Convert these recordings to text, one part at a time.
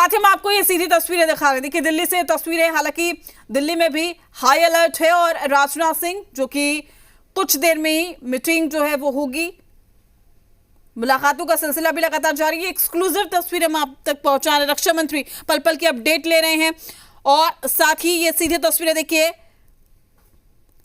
साथ ही हम आपको ये सीधी तस्वीरें दिखा रहे हैं। देखिए दिल्ली से तस्वीरें, हालांकि दिल्ली में भी हाई अलर्ट है और राजनाथ सिंह जो कि कुछ देर में ही मीटिंग जो है वो होगी, मुलाकातों का सिलसिला भी लगातार जारी है। एक्सक्लूसिव तस्वीरें हम आप तक पहुंचा रहे, रक्षा मंत्री पल पल की अपडेट ले रहे हैं और साथ ही ये सीधी तस्वीरें देखिए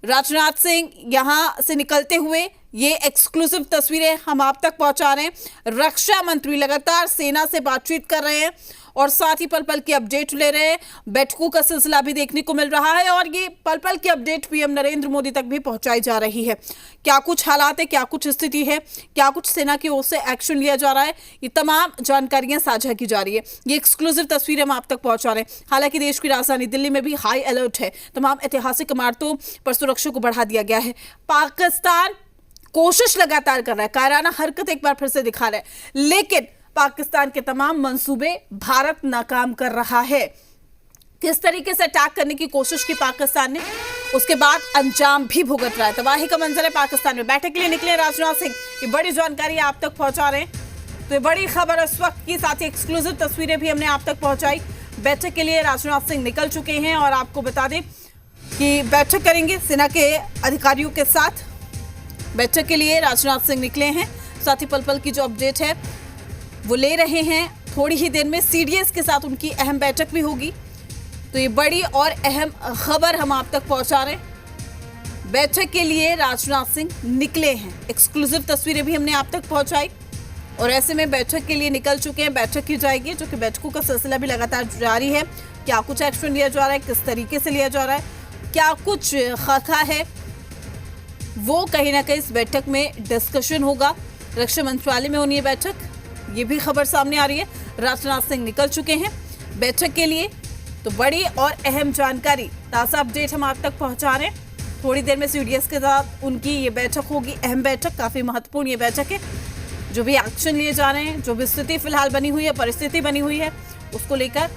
राजनाथ सिंह यहां से निकलते हुए, ये एक्सक्लूसिव तस्वीरें हम आप तक पहुंचा रहे हैं। रक्षा मंत्री लगातार सेना से बातचीत कर रहे हैं और साथ ही पल पल की अपडेट ले रहे हैं। बैठकों का सिलसिला भी देखने को मिल रहा है और ये पल पल की अपडेट पीएम नरेंद्र मोदी तक भी पहुंचाई जा रही है। क्या कुछ हालात है, क्या कुछ स्थिति है, क्या कुछ सेना की ओर से एक्शन लिया जा रहा है, ये तमाम जानकारियां साझा की जा रही है। ये एक्सक्लूसिव तस्वीरें हम आप तक पहुंचा रहे हैं। हालांकि देश की राजधानी दिल्ली में भी हाई अलर्ट है। तमाम ऐतिहासिक इमारतों पर सुरक्षा को बढ़ा दिया गया है। पाकिस्तान कोशिश लगातार कर रहा है, कायराना हरकत एक बार फिर से दिखा रहा है, लेकिन पाकिस्तान के तमाम मंसूबे भारत नाकाम कर रहा है। किस तरीके से अटैक करने की कोशिश की पाकिस्तान ने, उसके बाद अंजाम भी भुगत रहा है। तबाही का मंजर है पाकिस्तान में। बैठक के लिए निकले राजनाथ सिंह, ये बड़ी जानकारी आप तक पहुंचा रहे हैं। तो ये बड़ी खबर इस वक्त की, साथ ही एक्सक्लूसिव तस्वीरें भी हमने आप तक पहुंचाई। बैठक के लिए राजनाथ सिंह निकल चुके हैं और आपको बता दें कि बैठक करेंगे सेना के अधिकारियों के साथ। बैठक के लिए राजनाथ सिंह निकले हैं, साथ ही पल पल की जो अपडेट है वो ले रहे हैं। थोड़ी ही देर में सीडीएस के साथ उनकी अहम बैठक भी होगी। तो ये बड़ी और अहम खबर हम आप तक पहुंचा रहे हैं। बैठक के लिए राजनाथ सिंह निकले हैं, एक्सक्लूसिव तस्वीरें भी हमने आप तक पहुंचाई और ऐसे में बैठक के लिए निकल चुके हैं। बैठक की जाएगी, जो कि बैठकों का सिलसिला भी लगातार जारी है। क्या कुछ एक्शन लिया जा रहा है, किस तरीके से लिया जा रहा है, क्या कुछ खाका है, वो कहीं ना कहीं इस बैठक में डिस्कशन होगा। रक्षा मंत्रालय में होनी है बैठक, ये भी खबर सामने आ रही है। राजनाथ सिंह निकल चुके हैं बैठक के लिए। तो बड़ी और अहम जानकारी, ताज़ा अपडेट हम आप तक पहुंचा रहे हैं। थोड़ी देर में सीडीएस के साथ उनकी ये बैठक होगी, अहम बैठक, काफ़ी महत्वपूर्ण ये बैठक है। जो भी एक्शन लिए जा रहे हैं, जो भी स्थिति फिलहाल बनी हुई है, परिस्थिति बनी हुई है, उसको लेकर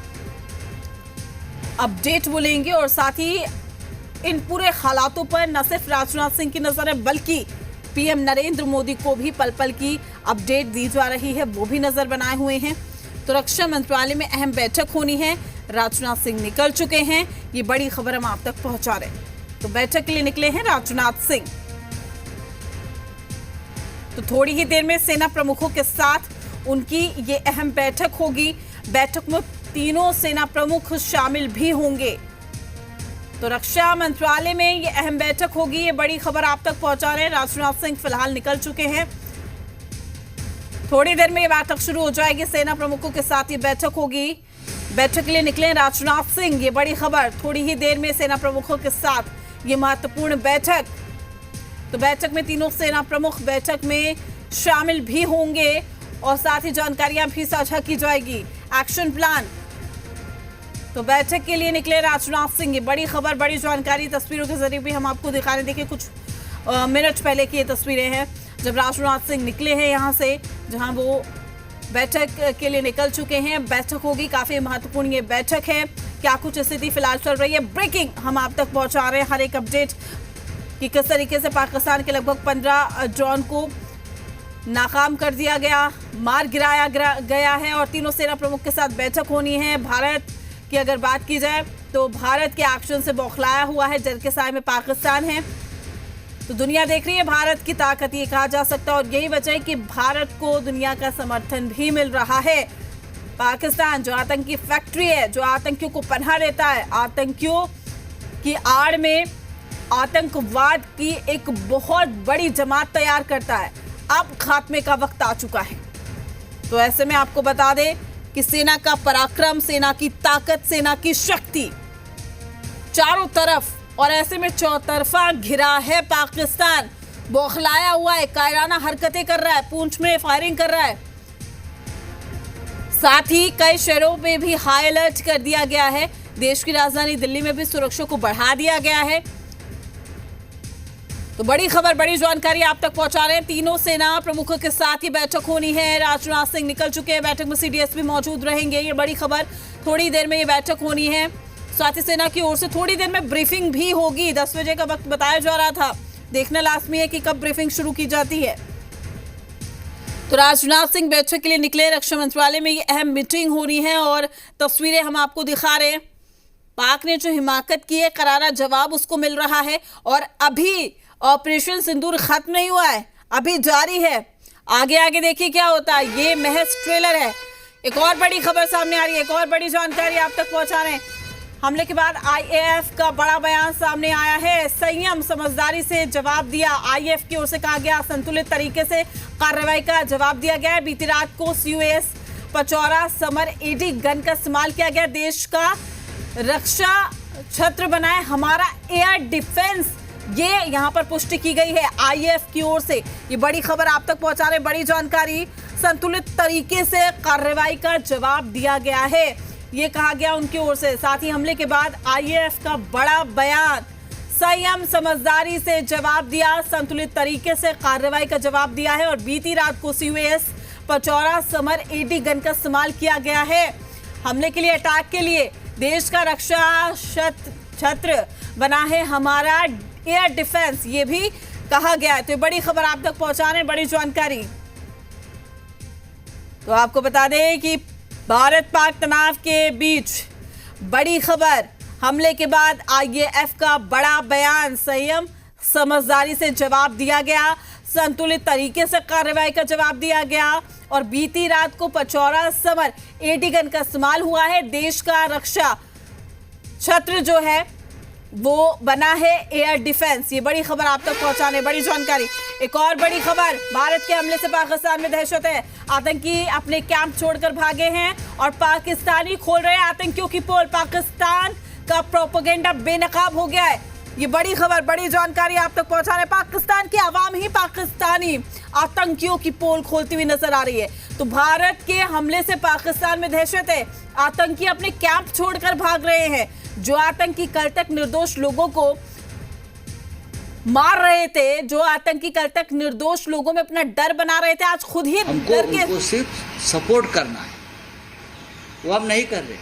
अपडेट वो लेंगे और साथ ही इन पूरे हालातों पर न सिर्फ राजनाथ सिंह की नजर है, बल्कि पीएम नरेंद्र मोदी को भी पल पल की अपडेट दी जा रही है, वो भी नजर बनाए हुए हैं। तो रक्षा मंत्रालय में अहम बैठक होनी है, राजनाथ सिंह निकल चुके हैं, ये बड़ी खबर हम आप तक पहुंचा रहे हैं। तो बैठक के लिए निकले हैं राजनाथ सिंह। तो थोड़ी ही देर में सेना प्रमुखों के साथ उनकी ये अहम बैठक होगी। बैठक में तीनों सेना प्रमुख शामिल भी होंगे। तो रक्षा मंत्रालय में ये अहम बैठक होगी, ये बड़ी खबर आप तक पहुंचा रहे हैं। राजनाथ सिंह फिलहाल निकल चुके हैं। थोड़ी देर में ये बैठक शुरू हो जाएगी, सेना प्रमुखों के साथ ये बैठक होगी। बैठक के लिए निकले राजनाथ सिंह, ये बड़ी खबर। थोड़ी ही देर में सेना प्रमुखों के साथ ये महत्वपूर्ण बैठक। तो बैठक में तीनों सेना प्रमुख बैठक में शामिल भी होंगे और साथ ही जानकारियां भी साझा की जाएगी, एक्शन प्लान। तो बैठक के लिए निकले राजनाथ सिंह, ये बड़ी खबर, बड़ी जानकारी। तस्वीरों के जरिए भी हम आपको दिखा रहे हैं। देखिए कुछ मिनट पहले की ये तस्वीरें हैं जब राजनाथ सिंह निकले हैं यहाँ से, जहाँ वो बैठक के लिए निकल चुके हैं। बैठक होगी, काफ़ी महत्वपूर्ण ये बैठक है। क्या कुछ स्थिति फिलहाल चल रही है, ब्रेकिंग हम आप तक पहुँचा रहे हैं। हर एक अपडेट कि किस तरीके से पाकिस्तान के लगभग 15 ड्रोन को नाकाम कर दिया गया, मार गिराया गया है और तीनों सेना प्रमुख के साथ बैठक होनी है। भारत की अगर बात की जाए तो भारत के एक्शन से बौखलाया हुआ है, डर के साए में पाकिस्तान है। तो दुनिया देख रही है भारत की ताकत, ये कहा जा सकता है और यही वजह है कि भारत को दुनिया का समर्थन भी मिल रहा है। पाकिस्तान जो आतंकी फैक्ट्री है, जो आतंकियों को पनाह देता है, आतंकियों की आड़ में आतंकवाद की एक बहुत बड़ी जमात तैयार करता है, अब खात्मे का वक्त आ चुका है। तो ऐसे में आपको बता दें कि सेना का पराक्रम, सेना की ताकत, सेना की शक्ति चारों तरफ और ऐसे में चौतरफा घिरा है पाकिस्तान। बौखलाया हुआ है, कायराना हरकतें कर रहा है, पूंछ में फायरिंग कर रहा है। साथ ही कई शहरों में भी हाई अलर्ट कर दिया गया है। देश की राजधानी दिल्ली में भी सुरक्षा को बढ़ा दिया गया है। तो बड़ी खबर, बड़ी जानकारी आप तक पहुंचा रहे हैं। तीनों सेना प्रमुखों के साथ ही बैठक होनी है। राजनाथ सिंह निकल चुके हैं, बैठक में सीडीएस भी मौजूद रहेंगे, ये बड़ी खबर। थोड़ी देर में ये बैठक होनी है। साथ ही सेना की ओर से थोड़ी देर में ब्रीफिंग भी होगी। 10 बजे का वक्त बताया जा रहा था, देखना लाजमी है कि कब ब्रीफिंग शुरू की जाती है। तो राजनाथ सिंह बैठक के लिए निकले। रक्षा मंत्रालय में ये अहम मीटिंग हो रही है और तस्वीरें हम आपको दिखा रहे हैं। पाक ने जो हिमाकत की है, करारा जवाब उसको मिल रहा है। और अभी ऑपरेशन सिंदूर खत्म नहीं हुआ है, अभी जारी है। आगे आगे देखिए क्या होता है। ये महज ट्रेलर है। एक और बड़ी खबर सामने आ रही है, एक और बड़ी जानकारी आप तक पहुंचा रहे हैं। हमले के बाद आईएएफ का बड़ा बयान सामने आया है। संयम समझदारी से जवाब दिया। आईएएफ की ओर से कहा गया संतुलित तरीके से कार्रवाई का जवाब दिया गया है। बीती रात को CUAS Pachaura summer AD gun का इस्तेमाल किया गया। देश का रक्षा छत्र बनाए हमारा एयर डिफेंस, ये यहां पर पुष्टि की गई है आईएएफ की ओर से। ये बड़ी खबर आप तक पहुंचा रहे, बड़ी जानकारी। संतुलित तरीके से कार्रवाई का जवाब दिया गया है, ये कहा गया उनकी ओर से। साथ ही हमले के बाद आईएएफ का बड़ा बयान। संयम समझदारी से जवाब दिया, संतुलित तरीके से कार्रवाई का जवाब दिया है। और बीती रात को CUAS Pachaura summer AD gun का इस्तेमाल किया गया है। हमले के लिए, अटैक के लिए देश का रक्षा छत्र बना है हमारा एयर डिफेंस, ये भी कहा गया है। तो बड़ी खबर आप तक पहुंचा रहे हैं, बड़ी जानकारी। तो आपको बता दें कि भारत पाक तनाव के बीच बड़ी खबर। हमले के बाद आईएएफ का बड़ा बयान। संयम समझदारी से जवाब दिया गया, संतुलित तरीके से कार्रवाई का जवाब दिया गया। और बीती रात को पचौरा समर एडी गन का इस्तेमाल हुआ है। देश का रक्षा छत्र जो है वो बना है एयर डिफेंस। ये बड़ी खबर आप तक पहुंचाने, बड़ी जानकारी। एक और बड़ी खबर, भारत के हमले से पाकिस्तान में दहशत है। आतंकी अपने कैंप छोड़कर भागे हैं और पाकिस्तानी खोल रहे हैं आतंकियों की पोल। पाकिस्तान का प्रोपेगेंडा बेनकाब हो गया है। ये बड़ी खबर, बड़ी जानकारी आप तक पहुंचा रहे। पाकिस्तान की आवाम ही पाकिस्तानी आतंकियों की पोल खोलती हुई नजर आ रही है। तो भारत के हमले से पाकिस्तान में दहशत है। आतंकी अपने कैंप छोड़कर भाग रहे हैं। जो आतंकी कल तक निर्दोष लोगों को मार रहे थे, जो आतंकी कल तक निर्दोष लोगों में अपना डर बना रहे थे, आज खुद ही हमको सिर्फ सपोर्ट करना है, वो हम नहीं कर रहे।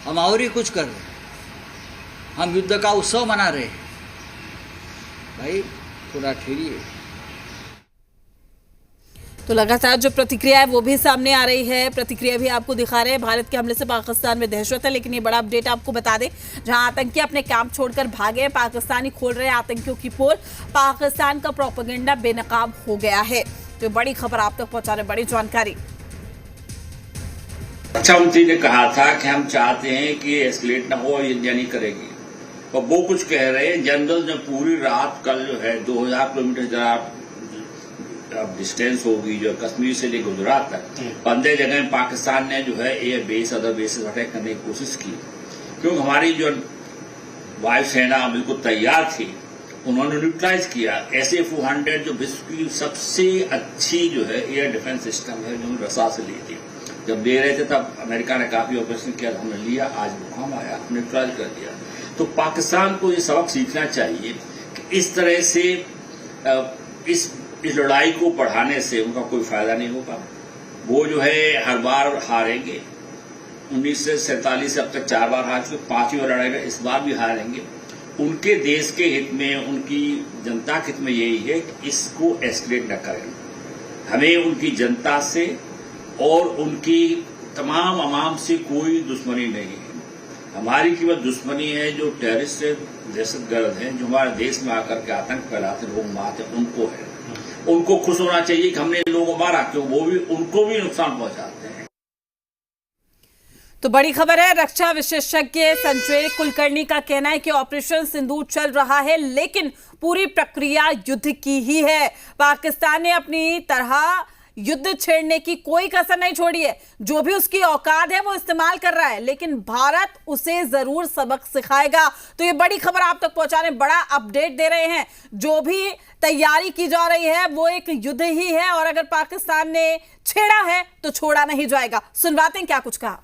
हम और ही कुछ कर रहे। हम युद्ध का उत्सव मना रहे हैं। भाई पूरा ठहरिए। तो लगातार जो प्रतिक्रिया है वो भी सामने आ रही है। प्रतिक्रिया भी आपको दिखा रहे हैं। भारत के हमले से पाकिस्तान में दहशत है, लेकिन ये बड़ा अपडेट आपको बता दें, जहां आतंकी अपने कैंप छोड़कर भागे, पाकिस्तानी खोल रहे हैं आतंकियों की पोल। पाकिस्तान का प्रोपेगेंडा बेनकाब हो गया है। तो बड़ी खबर आप तक पहुंचा रहे, बड़ी जानकारी। रक्षा मंत्री ने कहा था कि हम चाहते हैं कि एस्केलेट ना हो, इंडिया नहीं करेगी। और वो कुछ कह रहे हैं, जनरल ने पूरी रात कल जो है 2000 किलोमीटर अब डिस्टेंस होगी जो कश्मीर से लेकर गुजरात तक 15 जगह पाकिस्तान ने जो है air base, other bases attack करने की कोशिश की। क्योंकि हमारी जो वायुसेना बिल्कुल तैयार थी, उन्होंने न्यूट्रलाइज किया। SA-400 जो विश्व की सबसे अच्छी जो है एयर डिफेंस सिस्टम है, जो रसा से ली थी। जब ले रहे थे तब अमेरिका ने काफी ऑपरेशन किया, हमने लिया, आज भूकंप आया, न्यूट्रलाइज कर दिया। तो पाकिस्तान को ये सबक सीखना चाहिए कि इस तरह से इस लड़ाई को बढ़ाने से उनका कोई फायदा नहीं होगा। वो जो है हर बार हारेंगे। 1947 से अब तक 4 बार हार चुके, 5वीं बार लड़ाई में इस बार भी हारेंगे। उनके देश के हित में, उनकी जनता के हित में यही है कि इसको एस्केलेट न करें। हमें उनकी जनता से और उनकी तमाम अवाम से कोई दुश्मनी नहीं है। हमारी केवल दुश्मनी है जो टेररिस्ट से दहशतगर्द हैं, जो हमारे देश में आकर के आतंक फैलाते, लोग मारते, उनको है। उनको खुश होना चाहिए कि हमने लोगों को मारा, क्यों वो भी उनको भी नुकसान पहुंचाते हैं। तो बड़ी खबर है। रक्षा विशेषज्ञ संजय कुलकर्णी का कहना है कि ऑपरेशन सिंदूर चल रहा है, लेकिन पूरी प्रक्रिया युद्ध की ही है। पाकिस्तान ने अपनी तरह युद्ध छेड़ने की कोई कसर नहीं छोड़ी है। जो भी उसकी औकात है वो इस्तेमाल कर रहा है, लेकिन भारत उसे जरूर सबक सिखाएगा। तो ये बड़ी खबर आप तक पहुंचाने, बड़ा अपडेट दे रहे हैं। जो भी तैयारी की जा रही है वो एक युद्ध ही है, और अगर पाकिस्तान ने छेड़ा है तो छोड़ा नहीं जाएगा। सुनवाते हैं क्या कुछ कहा।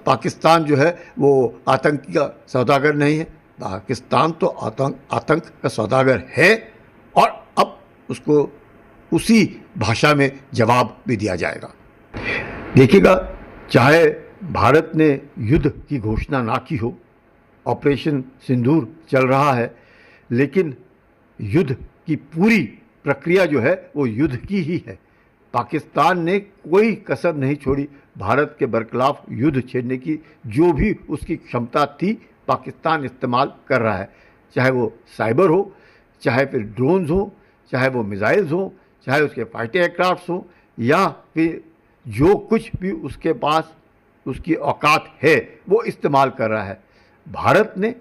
पाकिस्तान जो है वो आतंक का सौदागर नहीं है। पाकिस्तान तो आतंक का सौदागर है, और अब उसको उसी भाषा में जवाब भी दिया जाएगा। देखिएगा, चाहे भारत ने युद्ध की घोषणा ना की हो, ऑपरेशन सिंदूर चल रहा है, लेकिन युद्ध की पूरी प्रक्रिया जो है वो युद्ध की ही है। पाकिस्तान ने कोई कसर नहीं छोड़ी भारत के बरखिलाफ युद्ध छेड़ने की। जो भी उसकी क्षमता थी पाकिस्तान इस्तेमाल कर रहा है, चाहे वो साइबर हो, चाहे फिर ड्रोन्स हो, चाहे वो मिसाइल्स हो, चाहे उसके फाइटर एयरक्राफ्ट हो, या फिर जो कुछ भी उसके पास उसकी औकात है वो इस्तेमाल कर रहा है। भारत ने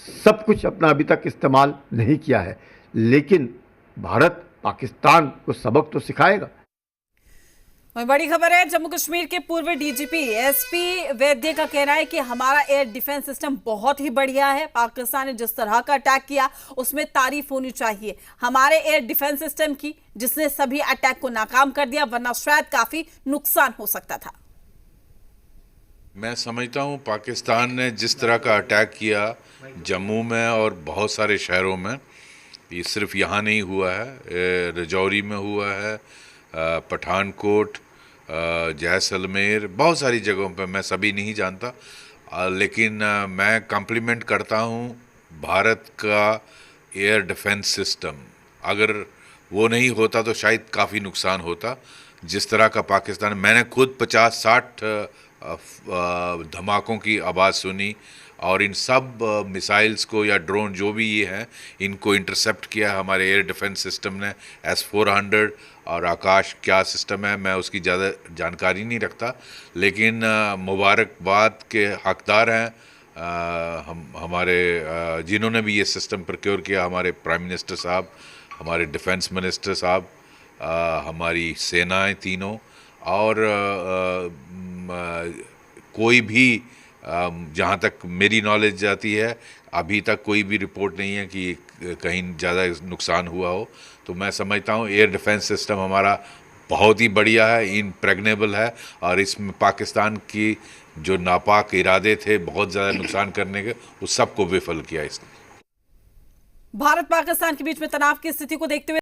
सब कुछ अपना अभी तक इस्तेमाल नहीं किया है, लेकिन भारत पाकिस्तान को सबक तो सिखाएगा। और बड़ी खबर है, जम्मू कश्मीर के पूर्व डीजीपी एसपी वैद्य का कहना है कि हमारा एयर डिफेंस सिस्टम बहुत ही बढ़िया है। पाकिस्तान ने जिस तरह का अटैक किया उसमें तारीफ होनी चाहिए हमारे एयर डिफेंस सिस्टम की, जिसने सभी अटैक को नाकाम कर दिया, वरना शायद काफी नुकसान हो सकता था। मैं समझता हूँ पाकिस्तान ने जिस तरह का अटैक किया जम्मू में और बहुत सारे शहरों में, ये सिर्फ यहाँ नहीं हुआ है, राजौरी में हुआ है, पठानकोट, जैसलमेर, बहुत सारी जगहों पे, मैं सभी नहीं जानता, लेकिन मैं कम्प्लीमेंट करता हूँ भारत का एयर डिफेंस सिस्टम। अगर वो नहीं होता तो शायद काफ़ी नुकसान होता। जिस तरह का पाकिस्तान, मैंने खुद 50-60 धमाकों की आवाज़ सुनी और इन सब मिसाइल्स को या ड्रोन जो भी ये हैं इनको इंटरसेप्ट किया हमारे एयर डिफेंस सिस्टम ने। S-400 और आकाश क्या सिस्टम है मैं उसकी ज़्यादा जानकारी नहीं रखता, लेकिन मुबारकबाद के हकदार हैं हमारे जिन्होंने भी ये सिस्टम प्रोक्योर किया, हमारे प्राइम मिनिस्टर साहब, हमारे डिफेंस मिनिस्टर साहब, हमारी सेनाएं तीनों, और कोई भी जहाँ तक मेरी नॉलेज जाती है अभी तक कोई भी रिपोर्ट नहीं है कि कहीं ज़्यादा नुकसान हुआ हो। तो मैं समझता हूँ एयर डिफेंस सिस्टम हमारा बहुत ही बढ़िया है, इम्प्रेग्नेबल है, और इसमें पाकिस्तान की जो नापाक इरादे थे बहुत ज़्यादा नुकसान करने के, उस सब को विफल किया इसने। भारत पाकिस्तान के बीच में तनाव की स्थिति को देखते हुए